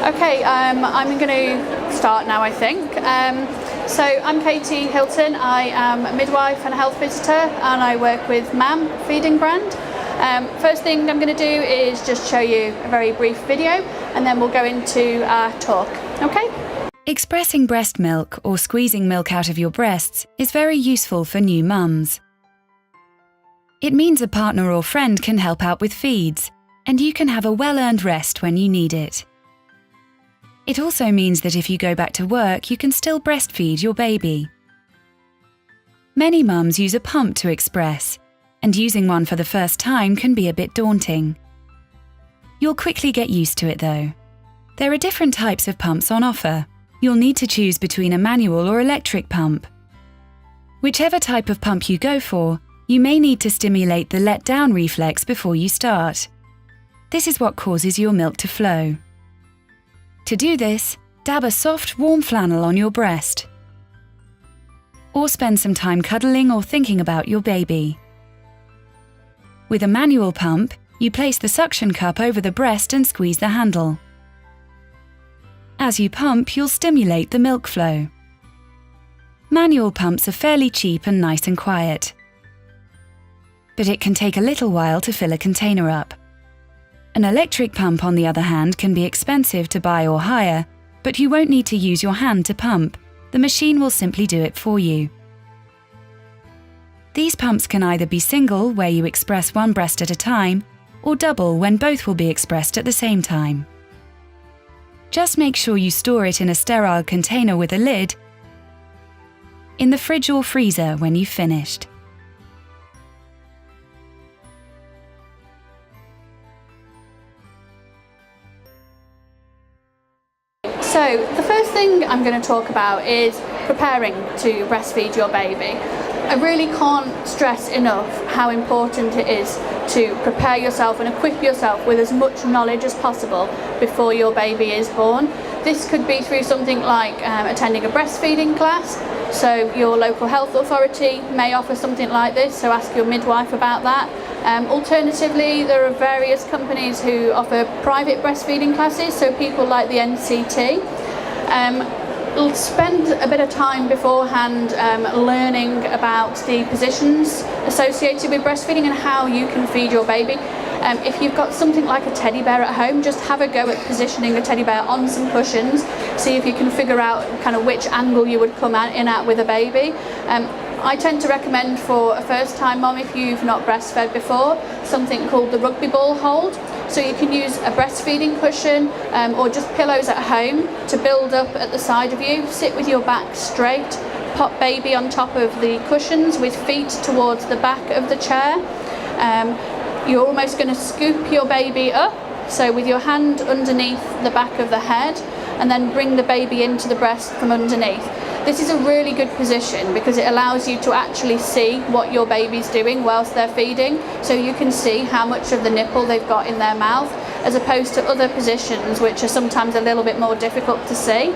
Okay, I'm going to start now, I think. So I'm Katie Hilton. I am a midwife and a health visitor, and I work with MAM feeding brand. First thing I'm going to do is just show you a very brief video, and then we'll go into our talk. Okay? Expressing breast milk or squeezing milk out of your breasts is very useful for new mums. It means a partner or friend can help out with feeds, and you can have a well-earned rest when you need it. It also means that if you go back to work, you can still breastfeed your baby. Many mums use a pump to express, and using one for the first time can be a bit daunting. You'll quickly get used to it though. There are different types of pumps on offer. You'll need to choose between a manual or electric pump. Whichever type of pump you go for, you may need to stimulate the let-down reflex before you start. This is what causes your milk to flow. To do this, dab a soft, warm flannel on your breast. Or spend some time cuddling or thinking about your baby. With a manual pump, you place the suction cup over the breast and squeeze the handle. As you pump, you'll stimulate the milk flow. Manual pumps are fairly cheap and nice and quiet. But it can take a little while to fill a container up. An electric pump, on the other hand, can be expensive to buy or hire, but you won't need to use your hand to pump. The machine will simply do it for you. These pumps can either be single, where you express one breast at a time, or double, when both will be expressed at the same time. Just make sure you store it in a sterile container with a lid in the fridge or freezer when you've finished. So the first thing I'm going to talk about is preparing to breastfeed your baby. I really can't stress enough how important it is to prepare yourself and equip yourself with as much knowledge as possible before your baby is born. This could be through something like attending a breastfeeding class. So your local health authority may offer something like this, so ask your midwife about that. Alternatively, there are various companies who offer private breastfeeding classes, so people like the NCT. We'll spend a bit of time beforehand learning about the positions associated with breastfeeding and how you can feed your baby. If you've got something like a teddy bear at home, just have a go at positioning a teddy bear on some cushions. See if you can figure out kind of which angle you would come in at with a baby. I tend to recommend for a first-time mom, if you've not breastfed before, something called the rugby ball hold. So you can use a breastfeeding cushion or just pillows at home to build up at the side of you. Sit with your back straight, pop baby on top of the cushions with feet towards the back of the chair. You're almost going to scoop your baby up, so with your hand underneath the back of the head, and then bring the baby into the breast from underneath. This is a really good position because it allows you to actually see what your baby's doing whilst they're feeding, so you can see how much of the nipple they've got in their mouth, as opposed to other positions which are sometimes a little bit more difficult to see.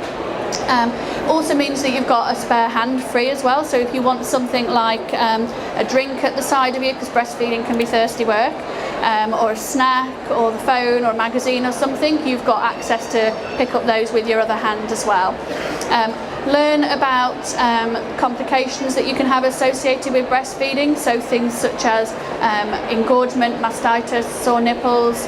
Also means that you've got a spare hand free as well, so if you want something like a drink at the side of you, because breastfeeding can be thirsty work, or a snack or the phone or a magazine or something, you've got access to pick up those with your other hand as well. Learn about complications that you can have associated with breastfeeding, so things such as engorgement, mastitis, sore nipples,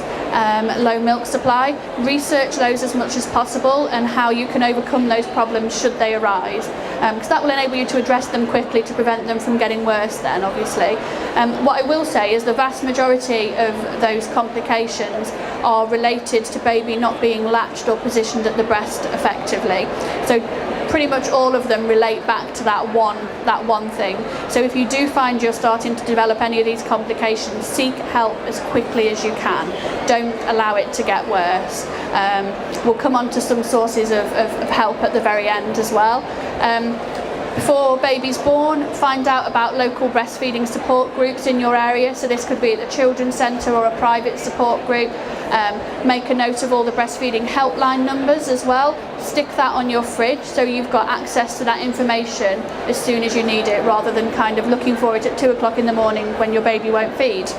low milk supply. Research those as much as possible and how you can overcome those problems should they arise, because that will enable you to address them quickly to prevent them from getting worse then, obviously. What I will say is the vast majority of those complications are related to baby not being latched or positioned at the breast effectively. So pretty much all of them relate back to that one thing. So if you do find you're starting to develop any of these complications, seek help as quickly as you can. Don't allow it to get worse. We'll come on to some sources of help at the very end as well. Before baby's born, find out about local breastfeeding support groups in your area. So this could be at the children's centre or a private support group. Make a note of all the breastfeeding helpline numbers as well. Stick that on your fridge so you've got access to that information as soon as you need it, rather than kind of looking for it at 2 o'clock in the morning when your baby won't feed.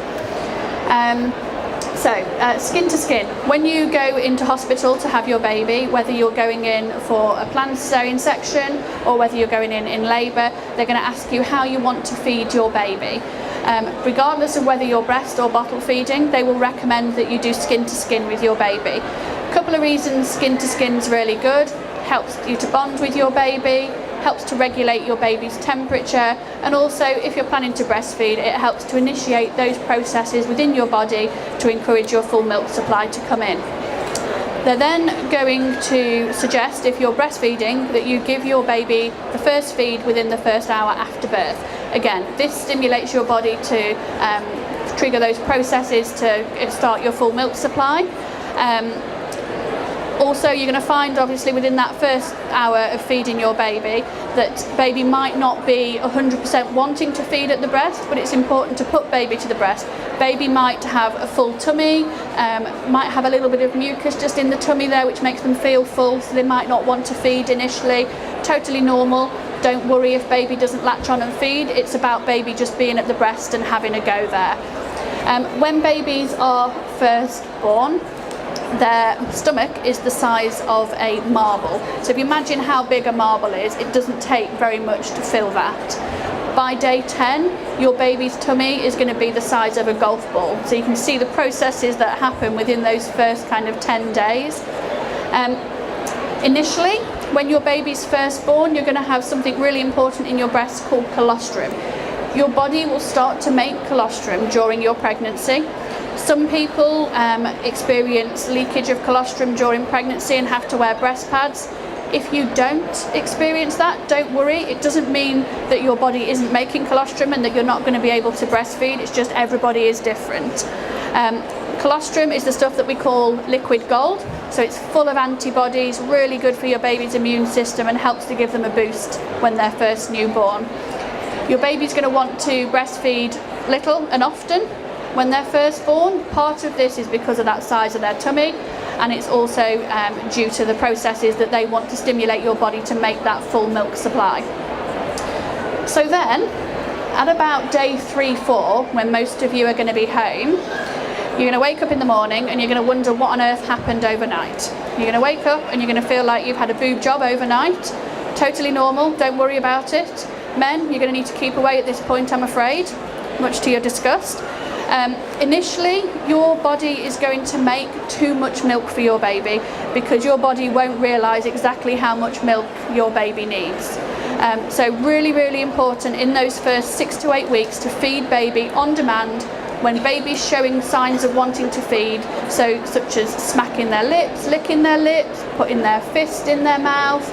So, skin to skin. When you go into hospital to have your baby, whether you're going in for a planned cesarean section or whether you're going in labour, they're going to ask you how you want to feed your baby. Regardless of whether you're breast or bottle feeding, they will recommend that you do skin to skin with your baby. A couple of reasons skin to skin is really good. Helps you to bond with your baby, helps to regulate your baby's temperature, and also if you're planning to breastfeed, it helps to initiate those processes within your body to encourage your full milk supply to come in. They're then going to suggest, if you're breastfeeding, that you give your baby the first feed within the first hour after birth. Again, this stimulates your body to trigger those processes to start your full milk supply. Also, you're going to find, obviously, within that first hour of feeding your baby, that baby might not be 100% wanting to feed at the breast, but it's important to put baby to the breast. Baby might have a full tummy, might have a little bit of mucus just in the tummy there, which makes them feel full, so they might not want to feed initially. Totally normal. Don't worry if baby doesn't latch on and feed. It's about baby just being at the breast and having a go there. When babies are first born, their stomach is the size of a marble. So if you imagine how big a marble is, it doesn't take very much to fill that. By day 10, your baby's tummy is going to be the size of a golf ball. So you can see the processes that happen within those first kind of 10 days. Initially, when your baby's first born, you're going to have something really important in your breast called colostrum. Your body will start to make colostrum during your pregnancy. Some people experience leakage of colostrum during pregnancy and have to wear breast pads. If you don't experience that, don't worry. It doesn't mean that your body isn't making colostrum and that you're not going to be able to breastfeed. It's just everybody is different. Colostrum is the stuff that we call liquid gold. So it's full of antibodies, really good for your baby's immune system and helps to give them a boost when they're first newborn. Your baby's going to want to breastfeed little and often when they're first born. Part of this is because of that size of their tummy, and it's also due to the processes that they want to stimulate your body to make that full milk supply. So then, at about day 3-4, when most of you are going to be home, you're going to wake up in the morning and you're going to wonder what on earth happened overnight. You're going to wake up and you're going to feel like you've had a boob job overnight. Totally normal, don't worry about it. Men, you're going to need to keep away at this point, I'm afraid, much to your disgust. Initially, your body is going to make too much milk for your baby because your body won't realise exactly how much milk your baby needs. So really, really important in those first 6 to 8 weeks to feed baby on demand when baby's showing signs of wanting to feed, so such as smacking their lips, licking their lips, putting their fist in their mouth.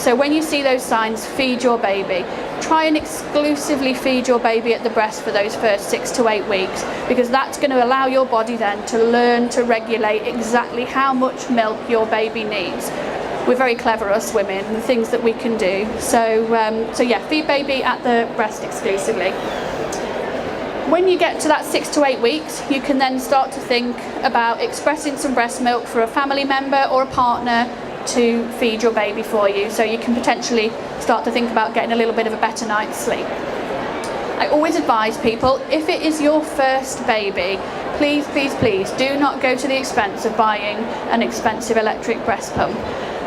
So when you see those signs, feed your baby. Try and exclusively feed your baby at the breast for those first 6 to 8 weeks, because that's going to allow your body then to learn to regulate exactly how much milk your baby needs. We're very clever, us women, the things that we can do. So yeah, feed baby at the breast exclusively. When you get to that 6 to 8 weeks, you can then start to think about expressing some breast milk for a family member or a partner to feed your baby for you, so you can potentially start to think about getting a little bit of a better night's sleep. I always advise people, if it is your first baby, please, please, please do not go to the expense of buying an expensive electric breast pump.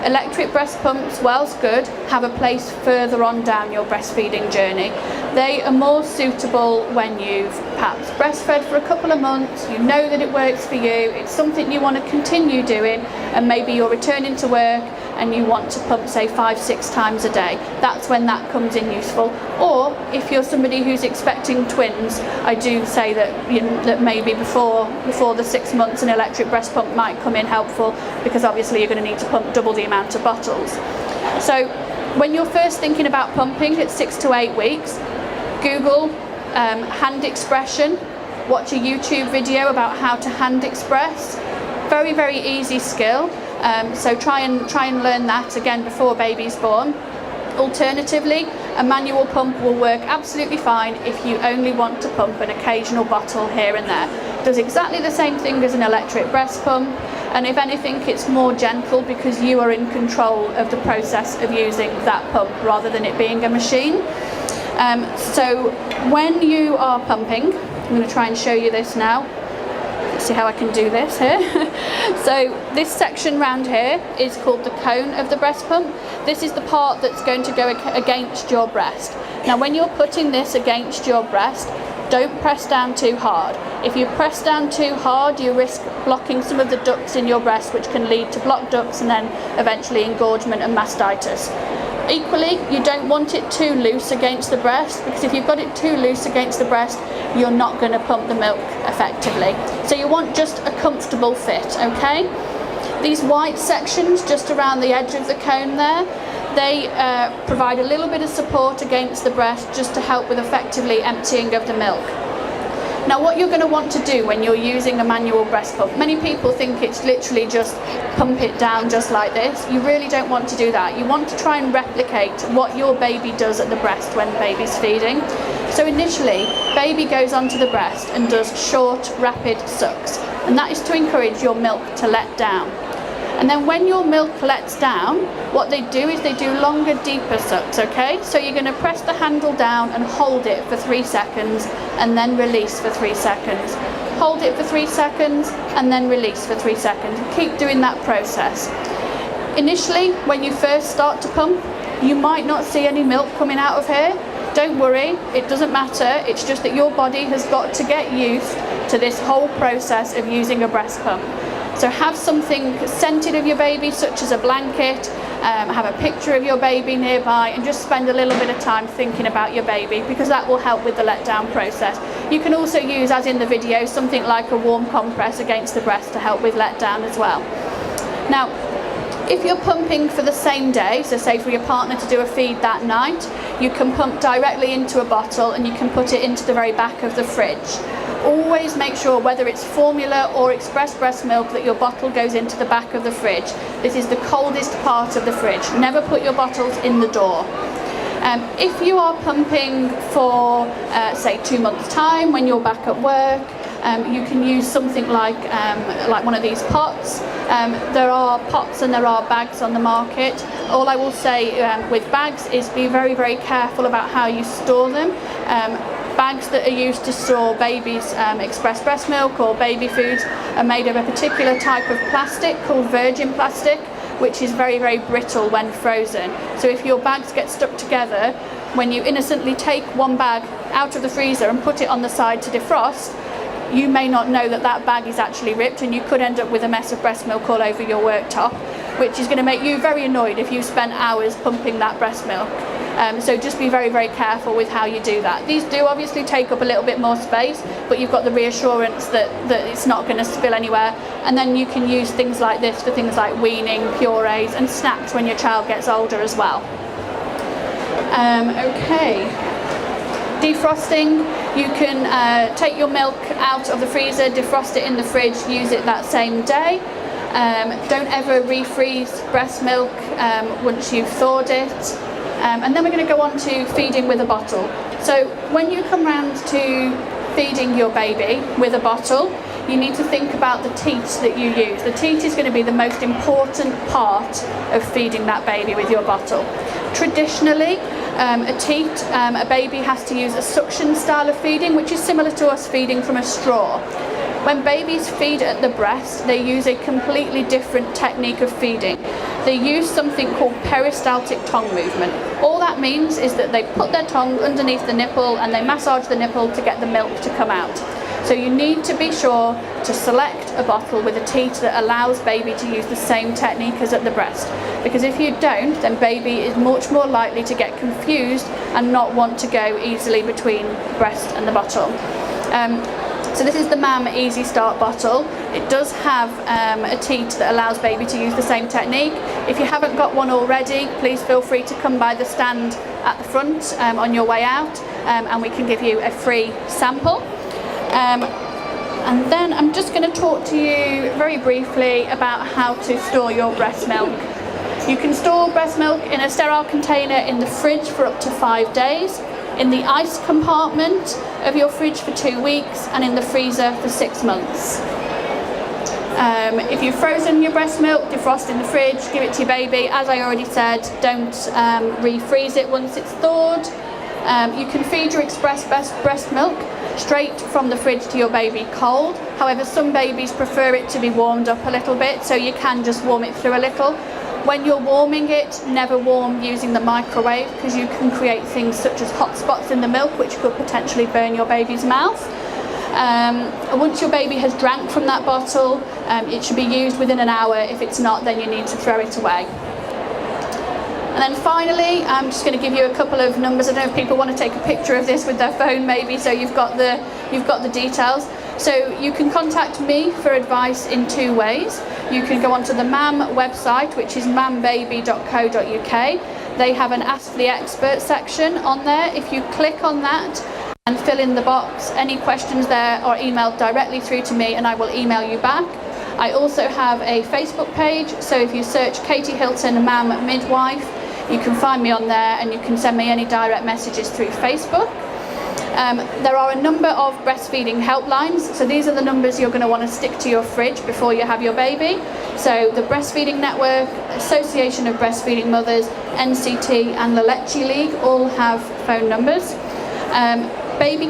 Electric breast pumps, whilst good, have a place further on down your breastfeeding journey. They are more suitable when you've perhaps breastfed for a couple of months, you know that it works for you, it's something you want to continue doing, and maybe you're returning to work and you want to pump, say, 5-6 times a day. That's when that comes in useful. Or if you're somebody who's expecting twins, I do say that, that maybe before the 6 months an electric breast pump might come in helpful, because obviously you're going to need to pump double the amount of bottles. So when you're first thinking about pumping at 6 to 8 weeks, Google hand expression, watch a YouTube video about how to hand express. Very, very easy skill. So try and learn that again before baby's born. Alternatively, a manual pump will work absolutely fine if you only want to pump an occasional bottle here and there. It does exactly the same thing as an electric breast pump, and if anything, it's more gentle because you are in control of the process of using that pump rather than it being a machine. So when you are pumping, I'm going to try and show you this now. see how I can do this here. So this section round here is called the cone of the breast pump. This is the part that's going to go against your breast. Now when you're putting this against your breast, don't press down too hard. If you press down too hard, you risk blocking some of the ducts in your breast, which can lead to blocked ducts and then eventually engorgement and mastitis. Equally, you don't want it too loose against the breast, because if you've got it too loose against the breast, you're not going to pump the milk effectively. So you want just a comfortable fit, okay? These white sections just around the edge of the cone there, they provide a little bit of support against the breast just to help with effectively emptying of the milk. Now what you're going to want to do when you're using a manual breast pump, many people think it's literally just pump it down just like this. You really don't want to do that. You want to try and replicate what your baby does at the breast when baby's feeding. So initially, baby goes onto the breast and does short, rapid sucks, and that is to encourage your milk to let down. And then when your milk lets down, what they do is they do longer, deeper sucks, okay? So you're going to press the handle down and hold it for 3 seconds and then release for 3 seconds. Hold it for 3 seconds and then release for 3 seconds. Keep doing that process. Initially, when you first start to pump, you might not see any milk coming out of here. Don't worry, it doesn't matter. It's just that your body has got to get used to this whole process of using a breast pump. So have something scented of your baby, such as a blanket, have a picture of your baby nearby, and just spend a little bit of time thinking about your baby, because that will help with the letdown process. You can also use, as in the video, something like a warm compress against the breast to help with letdown as well. Now, if you're pumping for the same day, so say for your partner to do a feed that night, you can pump directly into a bottle and you can put it into the very back of the fridge. Always make sure, whether it's formula or express breast milk, that your bottle goes into the back of the fridge. This is the coldest part of the fridge. Never put your bottles in the door. If you are pumping for, say, 2 months' time, when you're back at work, you can use something like one of these pots. There are pots and there are bags on the market. All I will say with bags is be very, very careful about how you store them. Bags that are used to store babies' express breast milk or baby foods are made of a particular type of plastic called virgin plastic, which is very, very brittle when frozen. So if your bags get stuck together, when you innocently take one bag out of the freezer and put it on the side to defrost, you may not know that that bag is actually ripped, and you could end up with a mess of breast milk all over your worktop, which is going to make you very annoyed if you spent hours pumping that breast milk. So just be very, very careful with how you do that. These do obviously take up a little bit more space, but you've got the reassurance that it's not going to spill anywhere. And then you can use things like this for things like weaning, purees and snacks when your child gets older as well. Okay. Defrosting, you can take your milk out of the freezer, defrost it in the fridge, use it that same day. Don't ever refreeze breast milk once you've thawed it. And then we're going to go on to feeding with a bottle. So when you come round to feeding your baby with a bottle, you need to think about the teat that you use. The teat is going to be the most important part of feeding that baby with your bottle. Traditionally, a baby has to use a suction style of feeding, which is similar to us feeding from a straw. When babies feed at the breast, they use a completely different technique of feeding. They use something called peristaltic tongue movement. All that means is that they put their tongue underneath the nipple and they massage the nipple to get the milk to come out. So you need to be sure to select a bottle with a teat that allows baby to use the same technique as at the breast. Because if you don't, then baby is much more likely to get confused and not want to go easily between the breast and the bottle. So this is the MAM Easy Start bottle. It does have a teat that allows baby to use the same technique. If you haven't got one already, please feel free to come by the stand at the front on your way out, and we can give you a free sample. And then I'm just going to talk to you very briefly about how to store your breast milk. You can store breast milk in a sterile container in the fridge for up to 5 days, in the ice compartment of your fridge for 2 weeks, and in the freezer for 6 months. If you've frozen your breast milk, defrost in the fridge, give it to your baby. As I already said, don't refreeze it once it's thawed. You can feed your express breast milk straight from the fridge to your baby cold. However, some babies prefer it to be warmed up a little bit, so you can just warm it through a little. When you're warming it, never warm using the microwave, because you can create things such as hot spots in the milk, which could potentially burn your baby's mouth. Once your baby has drank from that bottle, it should be used within an hour. If it's not, then you need to throw it away. And then finally, I'm just going to give you a couple of numbers. I don't know if people want to take a picture of this with their phone maybe, so you've got the details. So you can contact me for advice in two ways. You can go onto the MAM website, which is mambaby.co.uk. They have an Ask the Expert section on there. If you click on that and fill in the box, any questions there are emailed directly through to me and I will email you back. I also have a Facebook page, so if you search Katie Hilton MAM Midwife, you can find me on there and you can send me any direct messages through Facebook. There are a number of breastfeeding helplines, so these are the numbers you're going to want to stick to your fridge before you have your baby. So the Breastfeeding Network, Association of Breastfeeding Mothers, NCT and the Leche League all have phone numbers. Baby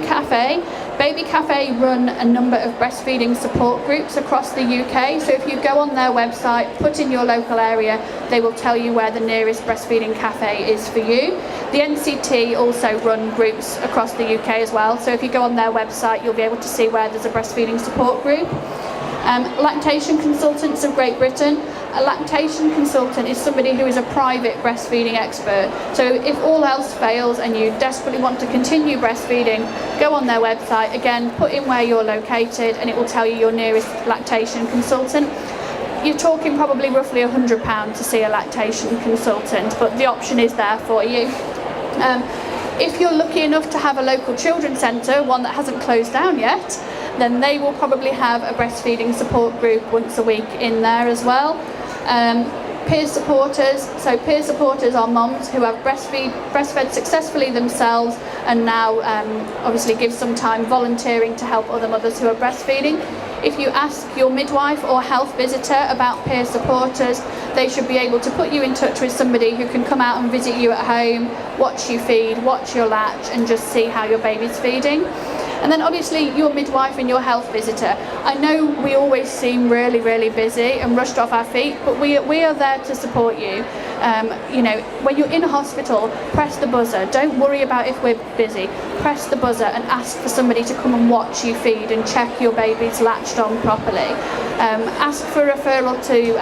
Cafe run a number of breastfeeding support groups across the UK, so if you go on their website, put in your local area, they will tell you where the nearest breastfeeding cafe is for you. The NCT also run groups across the UK as well, so if you go on their website you'll be able to see where there's a breastfeeding support group. Lactation Consultants of Great Britain. A lactation consultant is somebody who is a private breastfeeding expert. So if all else fails and you desperately want to continue breastfeeding, go on their website, again, put in where you're located and it will tell you your nearest lactation consultant. You're talking probably roughly £100 to see a lactation consultant, but the option is there for you. If you're lucky enough to have a local children's centre, one that hasn't closed down yet, then they will probably have a breastfeeding support group once a week in there as well. Peer supporters, so peer supporters are moms who have breastfed successfully themselves and now obviously give some time volunteering to help other mothers who are breastfeeding. If you ask your midwife or health visitor about peer supporters, they should be able to put you in touch with somebody who can come out and visit you at home, watch you feed, watch your latch and just see how your baby's feeding. And then obviously your midwife and your health visitor. I know we always seem really, really busy and rushed off our feet, but we are there to support you. You know, when you're in a hospital, press the buzzer. Don't worry about if we're busy. Press the buzzer and ask for somebody to come and watch you feed and check your baby's latched on properly. Ask for referral to,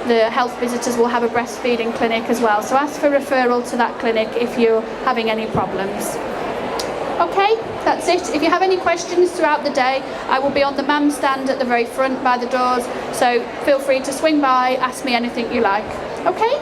the health visitors will have a breastfeeding clinic as well. So ask for referral to that clinic if you're having any problems. Okay, that's it. If you have any questions throughout the day, I will be on the MAM stand at the very front by the doors, so feel free to swing by, ask me anything you like. Okay?